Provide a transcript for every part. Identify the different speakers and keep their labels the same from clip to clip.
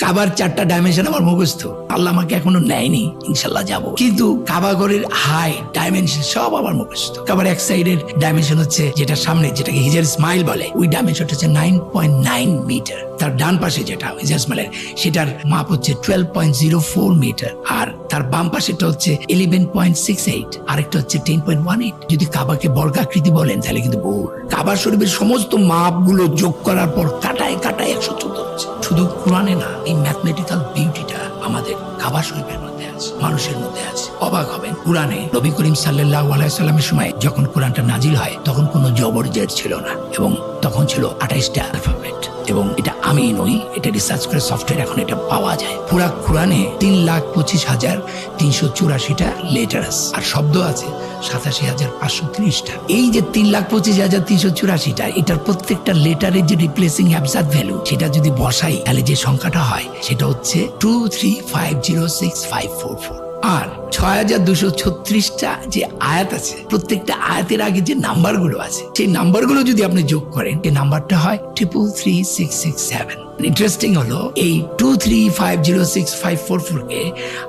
Speaker 1: কাবার 4টা ডাইমেনশন আমার মুখস্থ, আল্লাহ আমাকে এখনো নেয়নি, ইনশাল্লাহ যাব। কিন্তু কাবা ঘরের হাইট ডাইমেনশন সব আমার মুখস্থ। কাবার এক সাইডের ডাইমেনশন হচ্ছে যেটা সামনে, যেটাকে হিজার স্মাইল বলে, ওই ডাইমেনশনটা হচ্ছে 9.9 মিটার। তার ডান পাশে যেটা হিজার স্মাইলের, সেটার মাপ হচ্ছে 12.04 মিটার। আর তার বাম পাশেটা হচ্ছে 11.68, আরেকটা হচ্ছে 10.18। যদি কাবাকে বর্গাকৃতি বলেন তাহলে কিন্তু ভুল। কাবা শরীফের সমস্ত মাপগুলো যোগ করার পর কাটায় কাটায় 114 হচ্ছে। শুধু কোরআনে না, এই ম্যাথমেটিক্যাল বিউটিটা আমাদের কাবা শরীফের মধ্যে আছে, মানুষের মধ্যে আছে। অবাক হবেন, কোরআনে নবী করিম সাল্লাল্লাহু আলাইহি সাল্লামের সময় যখন কোরআনটা নাজিল হয় তখন কোনো জবর জের ছিল না, এবং তখন ছিল 28টা অ্যালফাবেট। এবং এটা আমি নই, এটা রিসার্চ করে সফটওয়্যার এখন এটা পাওয়া যায়। পুরা কোরআনে 3,25,384টা লেটার আছে, আর শব্দ আছে 87,530টা। এই যে 3,25,384টা, এটার প্রত্যেকটা লেটারের যে রিপ্লেসিং অ্যাবসার্ড ভ্যালু, সেটা যদি বসাই তাহলে যে সংখ্যাটা হয় সেটা হচ্ছে 23506,544। আর 6,236টা যে আয়াত আছে, প্রত্যেকটা আয়াতের আগে যে নাম্বারগুলো আছে, সেই নাম্বারগুলো যদি আপনি যোগ করেন, এই নাম্বারটা হয় 333,667। ইন্টারেস্টিং হলো, এই 23506,544 কে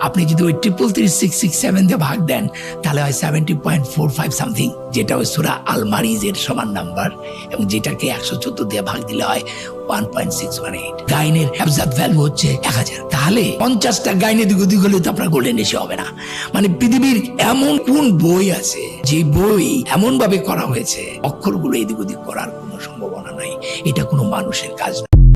Speaker 1: আপনি যদি ওই 333,667 দিয়ে ভাগ দেন তাহলে হয় 70.45 সামথিং, যেটা ওই সূরা আল মারিজের সমান নাম্বার, এবং যেটাকে 114 দিয়ে ভাগ দিলে হয় 1.618। গাইনের অ্যাবসার্ড ভ্যালু হচ্ছে 1000। তাহলে 50টা গাইনে দিক ওদিক হলে তো আপনার গোল্ডেন রেশিও হবে না। মানে পৃথিবীর এমন কোন বই আছে যে বই এমন ভাবে করা হয়েছে অক্ষরগুলো এদিক ওদিক করার কোনো সম্ভাবনা নাই? এটা কোনো মানুষের কাজ না।